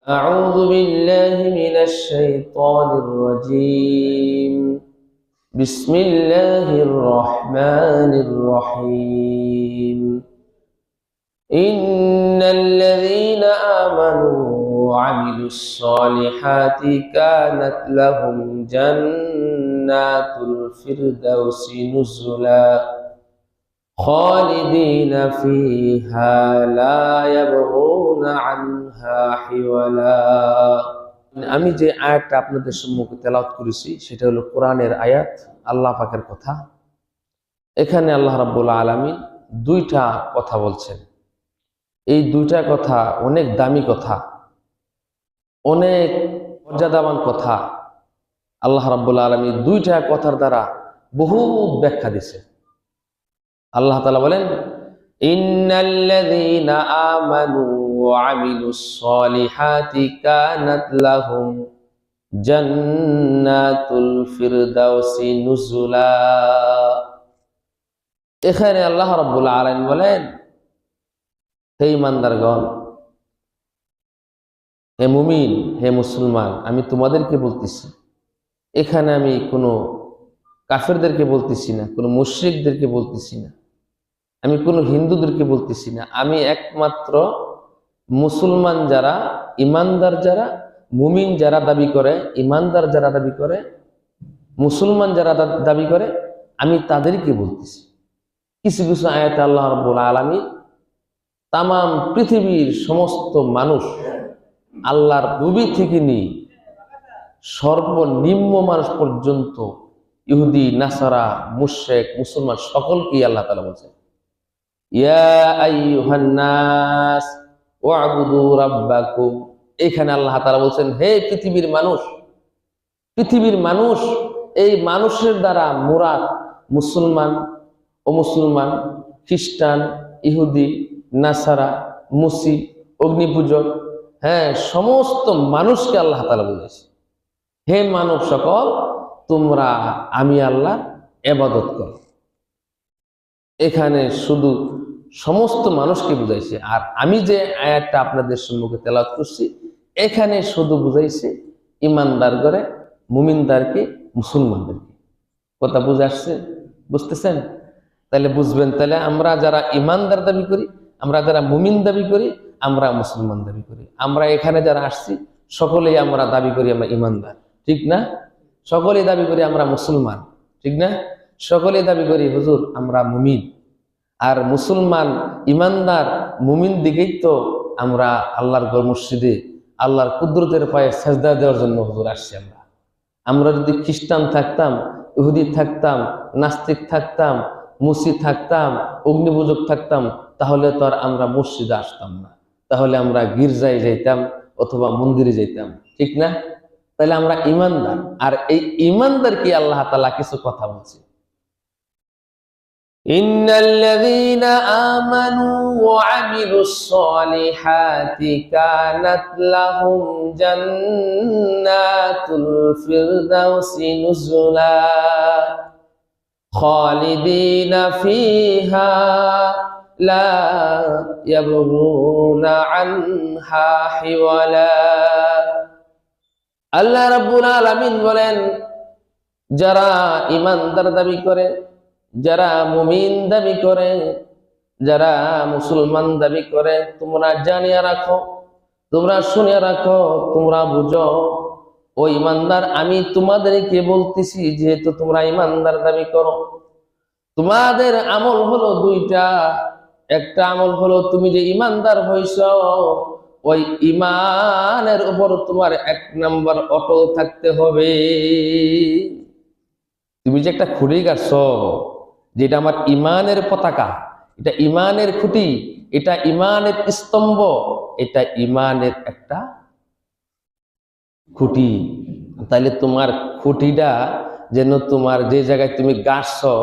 أعوذ بالله من الشيطان الرجيم. بسم الله الرحمن الرحيم. إن الذين آمنوا وعملوا الصالحات كانت لهم جنات الفردوس نزلا خالدين فيها لا يبغون عنها حولا। আমি যে আয়াতটা আপনাদের সম্মুখে তেলাওয়াত করেছি সেটা হলো কোরআনের আয়াত, আল্লাহ পাকের কথা। এখানে আল্লাহ রাব্বুল আলামিন দুইটা কথা বলছেন। এই দুইটা কথা অনেক দামি কথা, অনেক মর্যাদাবান কথা। আল্লাহ রাব্বুল আলামিন দুইটা কথার দ্বারা বহু ব্যাখ্যা দিয়েছে। আল্লাহ তাআলা বলেন, ইন্নাল্লাযীনা আমানু ওয়া আমিলুস সলিহাতি কানাত লাহুম জান্নাতুল ফিরদাউসি নুজুলা। এখানে আল্লাহ রাব্বুল আলামিন বলেন, হে ইমানদারগণ, হে মুমিন, হে মুসলমান, আমি তোমাদেরকে বলতেছি। এখানে আমি কোনো কাফেরদেরকে বলতেছি না, কোনো মুশরিকদেরকে বলতেছি না, আমি কোনো হিন্দুদেরকে বলতেছি না। আমি একমাত্র মুসলমান যারা, ইমানদার যারা, মুমিন যারা দাবি করে, ইমানদার যারা দাবি করে, মুসলমান যারা দাবি করে, আমি তাদেরকে বলতেছি। কিছু কিছু আয়াতে আল্লাহ রাব্বুল আলামিন তামাম পৃথিবীর সমস্ত মানুষ, আল্লাহর নবী থেকে নিয়ে সর্বনিম্ন মানুষ পর্যন্ত, ইহুদি, নাসারা, মুশরিক, মুসলমান, সকলকেই আল্লাহ তাআলা বলছেন, ইয়া আইয়ুহান নাস ওয়াবুদু রাব্বাকুম। এখানে আল্লাহ তাআলা বলছেন, হে পৃথিবীর মানুষ, পৃথিবীর মানুষ। এই মানুষের দ্বারা মুরাদ মুসলমান, অমুসলমান, খ্রিস্টান, ইহুদি, নাসারা, মুসি, অগ্নিপূজক, সমস্ত মানুষকে আল্লাহ তাআলা বলেছে, হে মানব সকল, তোমরা আমি আল্লাহর ইবাদত করো। এখানে শুধু সমস্ত মানুষকে বুঝাইছে। আর আমি যে আয়াতটা আপনাদের সম্মুখে তেলাওয়াত করছি, এখানে শুধু বুঝাইছে ইমানদার করে, মুমিনদারকে, মুসলমানদেরকে। কথা বুঝে আসছে? বুঝতেছেন? তাহলে বুঝবেন, তাহলে আমরা যারা ইমানদার দাবি করি, আমরা যারা মুমিন দাবি করি, আমরা মুসলমান দাবি করি, আমরা এখানে যারা আসছি সকলেই আমরা দাবি করি আমরা ইমানদার, ঠিক না? সকলেই দাবি করি আমরা মুসলমান, ঠিক না? সকলেই দাবি করি হুজুর আমরা মুমিন। আর মুসলমান, ইমানদার, মুমিন দিকেই তো আমরা আল্লাহর ঘর মসজিদে আল্লাহর কুদরতের পায়ে সেজদা দেওয়ার জন্য হুজুর আসছি। আমরা যদি খ্রিস্টান থাকতাম, ইহুদি থাকতাম, নাস্তিক থাকতাম, মুসি থাকতাম, অগ্নিপূজক থাকতাম, তাহলে তো আর আমরা মসজিদে আসতাম না, তাহলে আমরা গির্জায় যাইতাম অথবা মন্দিরে যাইতাম, ঠিক না? তাহলে আমরা ইমানদার। আর এই ইমানদারকে আল্লাহ তাআলা কিছু কথা বলছে, ইন্নাল্লাযীনা আমানু ওয়া আমিলুস সলিহাতি কানাত লাহুম জান্নাতুল ফিরদাউসি নুজুলা খালিদিনা ফিহা লা ইয়াবগুনা আনহা হিওয়ালা। আল্লাহ রাব্বুল আলামিন বলেন, যারা ইমানদার দাবি করে, যারা মুমিন দাবি করে, যারা মুসলমান দাবি করে, তোমরা জানিয়া রাখো, তোমরা শুনিয়া রাখো, তোমরা বুঝো, ও ইমানদার, আমি তোমাদেরকে বলতেছি, যেহেতু তোমরা ইমানদার দাবি করো, তোমাদের আমল হলো দুইটা। একটা আমল হলো তুমি যে ইমানদার হইছ, ওই ইমানের উপর তোমার 1 নাম্বার অটল থাকতে হবে। তুমি যে একটা খুঁটি গাড়ছো, যেটা আমার ইমানের পতাকা, এটা ইমানের খুঁটি, এটা ইমানের স্তম্ভ, এটা ইমানের একটা খুঁটি। তাইলে তোমার খুঁটিটা যেন তোমার যে জায়গায় তুমি গাড়ছো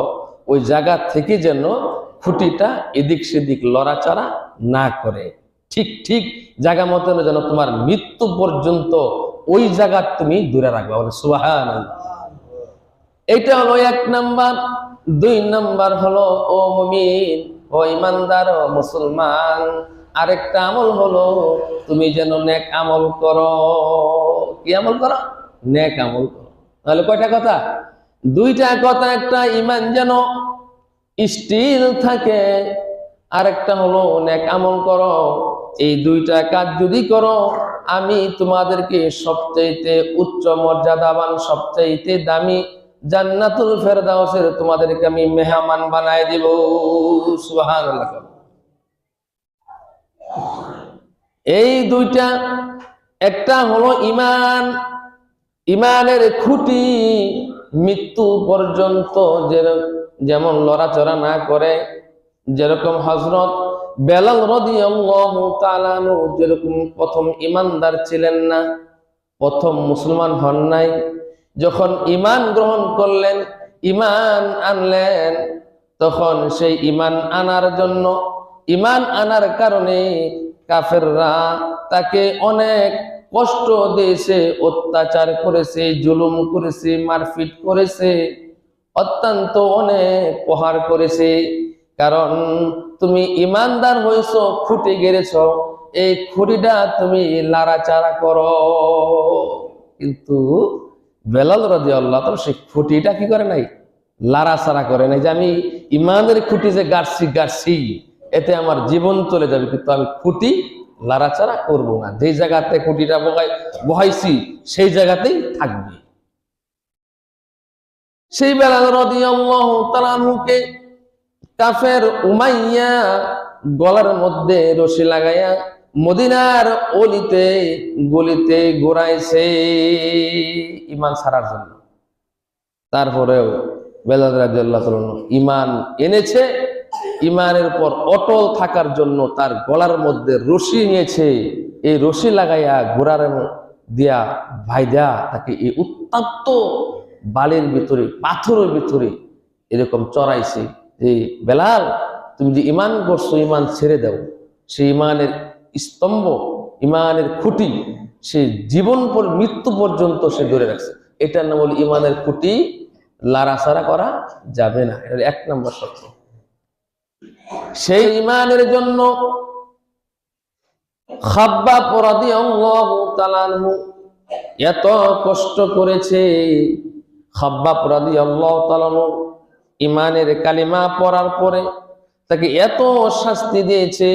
ওই জায়গা থেকে যেন খুঁটিটা এদিক সেদিক লড়াচড়া না করে, ঠিক ঠিক জায়গা মতো যেন তোমার মৃত্যু পর্যন্ত ওই জায়গা তুমি দূরে রাখবা। সুবহানাল্লাহ। এটা হলো 1 নাম্বার। 2 নাম্বার হলো, ও মুমিন, ও ইমানদার, ও মুসলমান, আরেকটা আমল হলো তুমি যেন নেক আমল করো। কি আমল করো? নেক আমল করো। তাহলে কয়টা কথা? দুইটা কথা। একটা ঈমান যেন স্টিল থাকে, আরেকটা হলো নেক আমল করো। এই দুইটা কাজ যদি করো, আমি তোমাদেরকে সবচাইতে উচ্চ মর্যাদাবান, সবচাইতে দামি জান্নাতুল ফেরদাউসের তোমাদেরকে আমি মেহমান বানায় দিব। সুবহানাল্লাহ। এই দুইটা, একটা হলো ঈমান, ঈমানের খুঁটি মৃত্যু পর্যন্ত যেমন লড়াচড়া না করে, যেরকম হযরত বেলাল রাদিয়াল্লাহু তাআলা আনহু যেরকম প্রথম ঈমানদার ছিলেন না, প্রথম মুসলমান হন নাই, যখন ঈমান গ্রহণ করলেন, ঈমান আনলেন, তখন সেই ঈমান আনার জন্য, ঈমান আনার কারণে কাফেররা তাকে অনেক কষ্ট দিয়েছে, অত্যাচার করেছে, জুলুম করেছে, মারপিট করেছে, অত্যন্ত অনেক প্রহার করেছে। কারণ তুমি ঈমানদার হইছো, খুঁটি গেড়েছ, এই খুঁটিটা তুমি লাড়াচাড়া করো। কিন্তু বেলাল রাদিয়াল্লাহু তাআলা সেই খুঁটিটা কি করে নাই? লাড়াচাড়া করে নাই। যে আমি ঈমানের খুঁটি যে গাড়ছি এতে আমার জীবন চলে যাবে, কিন্তু আমি খুঁটি লাড়াচাড়া করব না। যে জায়গাতে খুঁটিটা বহাইছি সেই জায়গাতেই থাকবে। সেই বেলাল রাদিয়াল্লাহু তাআলা আনহুকে কাফের উমাইয়া গলার মধ্যে রশি লাগাইয়া মদিনার অলিতে গলিতে ঘোরাইছে ঈমান ছাড়ার জন্য। তারপরেও বেলাল রাদিয়াল্লাহু তাআলা ঈমান এনেছে, ঈমানের উপর অটল থাকার জন্য তার গলার মধ্যে রশি নিয়েছে, এই রশি লাগাইয়া ঘোড়ার দিয়া ভাইদা তাকে এই উত্তপ্ত বালির ভিতরে, পাথরের ভিতরে এরকম চড়াইছে যে বেলাল, তুমি যে ঈমান করছো, ঈমান ছেড়ে দাও। সেই ঈমানের স্তম্ভ, ঈমানের খুঁটি সে জীবন পর মৃত্যু পর্যন্ত সে ধরে রাখছে। এটার নাম হল ঈমানের খুঁটি লাড়াচাড়া করা যাবে না। এটা 1 নম্বর শর্ত। সেই ঈমানের জন্য খাব্বাব রাদিয়াল্লাহু তাআলা আনহু এত কষ্ট করেছে। খাব্বাব রাদিয়াল্লাহু তাআলা আনহু ঈমানের কালিমা পড়ার পরে তাকে এত শাস্তি দিয়েছে,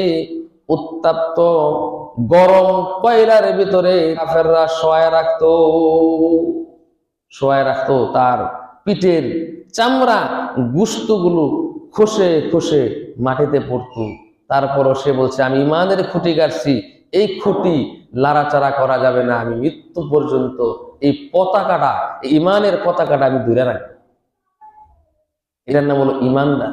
উত্তপ্ত গরম কয়লার ভিতরে কাফেররা শোয়ায় রাখতো, তার পিঠের চামড়া গোশতগুলো খসে খসে মাটিতে পড়তো। তারপরও সে বলছে আমি ঈমানের খুঁটি গাড়ছি, এই খুঁটি লাড়াচাড়া করা যাবে না, আমি মৃত্যু পর্যন্ত এই পতাকাটা, ঈমানের পতাকাটা আমি ধরে রাখবো। এটার নাম হলো ঈমানদার।